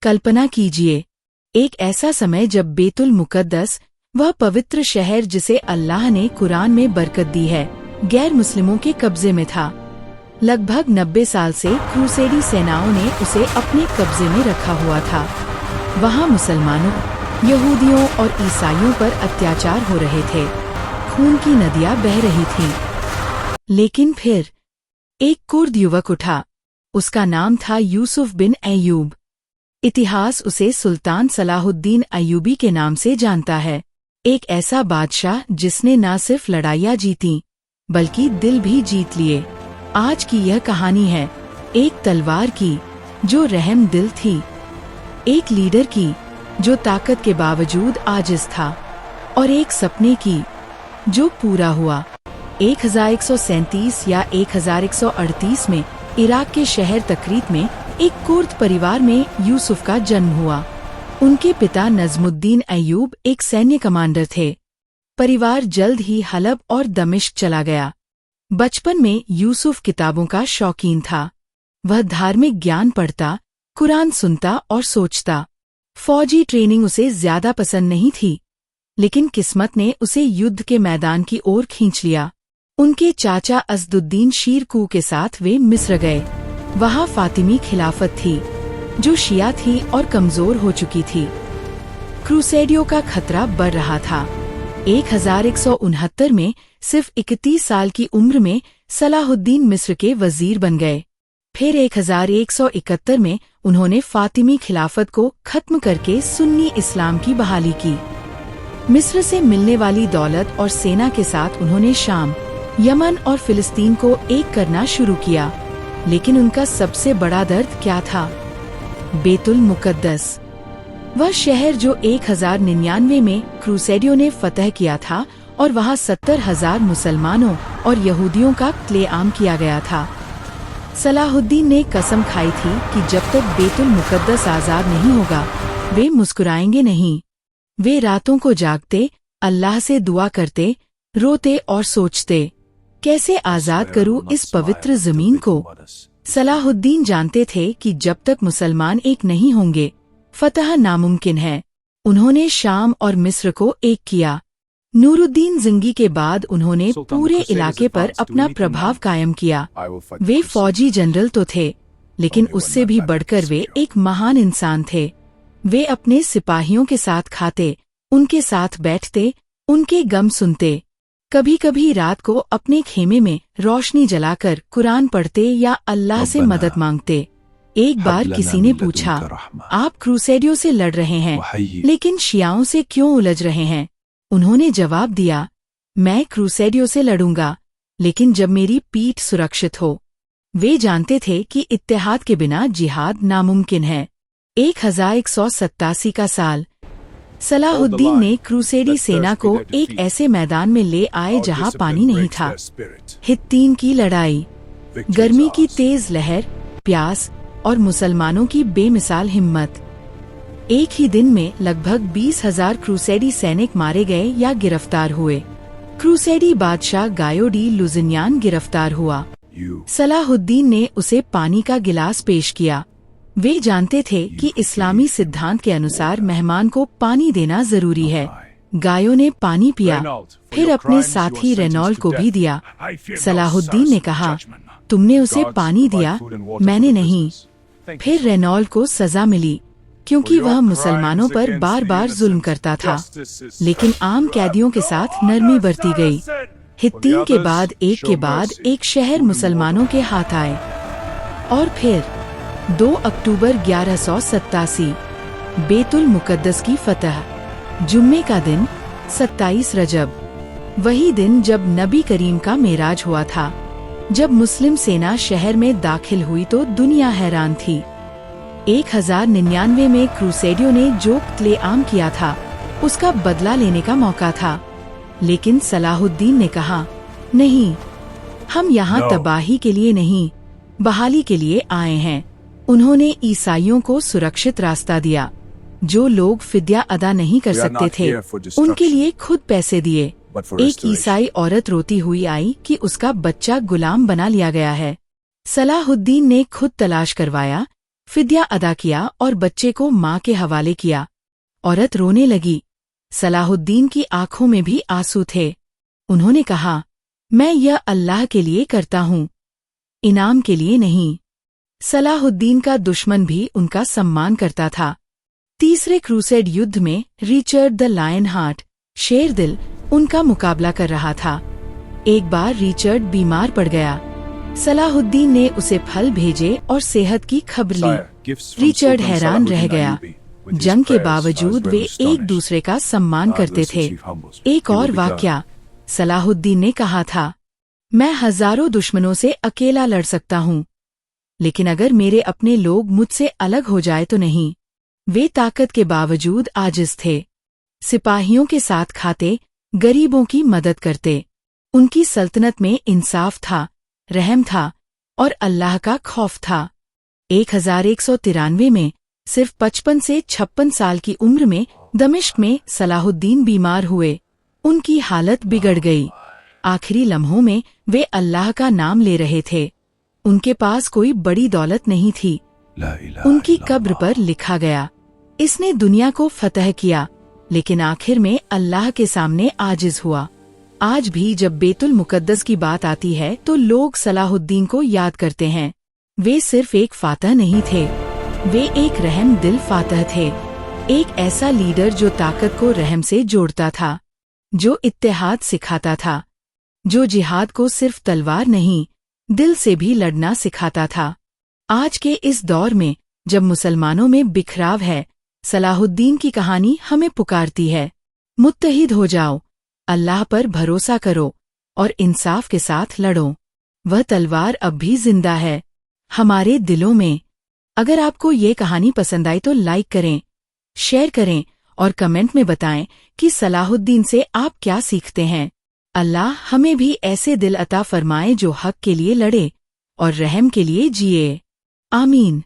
कल्पना कीजिए, एक ऐसा समय जब बेतुल मुकद्दस, वह पवित्र शहर जिसे अल्लाह ने कुरान में बरकत दी है, गैर मुस्लिमों के कब्जे में था। लगभग 90 साल से क्रूसेडी सेनाओं ने उसे अपने कब्जे में रखा हुआ था। वहाँ मुसलमानों, यहूदियों और ईसाइयों पर अत्याचार हो रहे थे। खून की नदियाँ बह रही थीं। लेकिन फिर एक कुर्द युवक उठा। उसका नाम था यूसुफ बिन अय्यूब। इतिहास उसे सुल्तान सलाहुद्दीन अय्यूबी के नाम से जानता है। एक ऐसा बादशाह जिसने न सिर्फ लड़ाइयाँ जीतीं, बल्कि दिल भी जीत लिए। आज की यह कहानी है एक तलवार की जो रहम दिल थी, एक लीडर की जो ताकत के बावजूद आजिज था, और एक सपने की जो पूरा हुआ। 1137 या 1138 में इराक के शहर तकरीत में एक कुर्द परिवार में यूसुफ का जन्म हुआ। उनके पिता नजमुद्दीन अय्यूब एक सैन्य कमांडर थे। परिवार जल्द ही हलब और दमिश्क चला गया। बचपन में यूसुफ किताबों का शौकीन था। वह धार्मिक ज्ञान पढ़ता, कुरान सुनता और सोचता। फौजी ट्रेनिंग उसे ज्यादा पसंद नहीं थी, लेकिन किस्मत ने उसे युद्ध के मैदान की ओर खींच लिया। उनके चाचा असदुद्दीन शीरकू के साथ वे मिस्र गए। वहाँ फातिमी खिलाफत थी, जो शिया थी और कमजोर हो चुकी थी। क्रूसेडियों का खतरा बढ़ रहा था। 1169 में सिर्फ 31 साल की उम्र में सलाहुद्दीन मिस्र के वजीर बन गए। फिर 1171 में उन्होंने फातिमी खिलाफत को खत्म करके सुन्नी इस्लाम की बहाली की। मिस्र से मिलने वाली दौलत और सेना के साथ उन्होंने शाम, यमन और फिलिस्तीन को एक करना शुरू किया। लेकिन उनका सबसे बड़ा दर्द क्या था? बेतुल मुकद्दस, वह शहर जो 1099 में क्रूसेडियों ने फतह किया था और वहाँ 70,000 मुसलमानों और यहूदियों का क्लेआम किया गया था। सलाहुद्दीन ने कसम खाई थी कि जब तक बेतुल मुकद्दस आजाद नहीं होगा, वे मुस्कुराएंगे नहीं। वे रातों को जागते, अल्लाह से दुआ करते, रोते और सोचते, कैसे आजाद करूं इस पवित्र जमीन को। सलाहुद्दीन जानते थे कि जब तक मुसलमान एक नहीं होंगे, फतह नामुमकिन है। उन्होंने शाम और मिस्र को एक किया। नूरुद्दीन ज़िंगी के बाद उन्होंने पूरे इलाके पर अपना प्रभाव कायम किया। वे फौजी जनरल तो थे, लेकिन उससे भी बढ़कर वे एक महान इंसान थे। वे अपने सिपाहियों के साथ खाते, उनके साथ बैठते, उनके गम सुनते। कभी कभी रात को अपने खेमे में रोशनी जलाकर कुरान पढ़ते या अल्लाह से मदद मांगते। एक बार किसी ने पूछा, आप क्रूसेडियों से लड़ रहे हैं, लेकिन शियाओं से क्यों उलझ रहे हैं? उन्होंने जवाब दिया, मैं क्रूसेडियों से लड़ूंगा, लेकिन जब मेरी पीठ सुरक्षित हो। वे जानते थे कि इत्तेहाद के बिना जिहाद नामुमकिन है। 1187 का साल, सलाहुद्दीन ने क्रूसेडी सेना को एक ऐसे मैदान में ले आए जहां पानी नहीं था। हित्तीन की लड़ाई, गर्मी की तेज लहर, प्यास और मुसलमानों की बेमिसाल हिम्मत। एक ही दिन में लगभग 20,000 क्रूसेडी सैनिक मारे गए या गिरफ्तार हुए। क्रूसेडी बादशाह गायो डी लुजिनियान गिरफ्तार हुआ। सलाहुद्दीन ने उसे पानी का गिलास पेश किया। वे जानते थे कि इस्लामी सिद्धांत के अनुसार मेहमान को पानी देना जरूरी है। गायो ने पानी पिया, फिर अपने साथी रेनॉल्ड को भी दिया। सलाहुद्दीन ने कहा, तुमने उसे पानी दिया, मैंने नहीं। फिर रेनॉल्ड को सजा मिली, क्योंकि वह मुसलमानों पर बार बार जुल्म करता था। लेकिन आम कैदियों के साथ नरमी बरती गई। हित्तीन के बाद एक शहर मुसलमानों के हाथ आए। और फिर 2 अक्टूबर 1187, बेतुल मुकद्दस की फतह। जुम्मे का दिन, 27 रजब, वही दिन जब नबी करीम का मेराज हुआ था। जब मुस्लिम सेना शहर में दाखिल हुई तो दुनिया हैरान थी। 1099 में क्रूसेडियों ने जो क्लेआम किया था, उसका बदला लेने का मौका था। लेकिन सलाहुद्दीन ने कहा, नहीं, हम यहाँ तबाही के लिए नहीं, बहाली के लिए आए हैं। उन्होंने ईसाइयों को सुरक्षित रास्ता दिया। जो लोग फिद्या अदा नहीं कर सकते थे, उनके लिए खुद पैसे दिए। एक ईसाई औरत रोती हुई आई कि उसका बच्चा गुलाम बना लिया गया है। सलाहुद्दीन ने खुद तलाश करवाया, फिद्या अदा किया और बच्चे को माँ के हवाले किया। औरत रोने लगी। सलाहुद्दीन की आंखों में भी आंसू थे। उन्होंने कहा, मैं यह अल्लाह के लिए करता हूँ, इनाम के लिए नहीं। सलाहुद्दीन का दुश्मन भी उनका सम्मान करता था। तीसरे क्रूसेड युद्ध में रिचर्ड द लायन हार्ट, शेर दिल, उनका मुकाबला कर रहा था। एक बार रिचर्ड बीमार पड़ गया। सलाहुद्दीन ने उसे फल भेजे और सेहत की खबर ली। रिचर्ड हैरान रह गया। जंग के बावजूद वे एक दूसरे का सम्मान करते थे। एक और वाकया, सलाहुद्दीन ने कहा था, मैं हजारों दुश्मनों से अकेला लड़ सकता हूँ, लेकिन अगर मेरे अपने लोग मुझसे अलग हो जाए तो नहीं। वे ताकत के बावजूद आजिज थे। सिपाहियों के साथ खाते, गरीबों की मदद करते। उनकी सल्तनत में इंसाफ था, रहम था और अल्लाह का खौफ था। 1193 में सिर्फ 55 से 56 साल की उम्र में दमिश्क में सलाहुद्दीन बीमार हुए। उनकी हालत बिगड़ गई। आखिरी लम्हों में वे अल्लाह का नाम ले रहे थे। उनके पास कोई बड़ी दौलत नहीं थी। उनकी कब्र पर लिखा गया, इसने दुनिया को फतह किया, लेकिन आखिर में अल्लाह के सामने आजिज हुआ। आज भी जब बैतुल मुकद्दस की बात आती है तो लोग सलाहुद्दीन को याद करते हैं। वे सिर्फ एक फातह नहीं थे, वे एक रहम दिल फातह थे। एक ऐसा लीडर जो ताकत को रहम से जोड़ता था, जो इत्तेहाद सिखाता था, जो जिहाद को सिर्फ तलवार नहीं, दिल से भी लड़ना सिखाता था। आज के इस दौर में जब मुसलमानों में बिखराव है, सलाहुद्दीन की कहानी हमें पुकारती है, मुत्तहिद हो जाओ, अल्लाह पर भरोसा करो और इंसाफ के साथ लड़ो। वह तलवार अब भी जिंदा है, हमारे दिलों में। अगर आपको ये कहानी पसंद आई तो लाइक करें, शेयर करें और कमेंट में बताएं कि सलाहुद्दीन से आप क्या सीखते हैं। अल्लाह हमें भी ऐसे दिल अता फरमाए जो हक के लिए लड़े और रहम के लिए जिए। आमीन।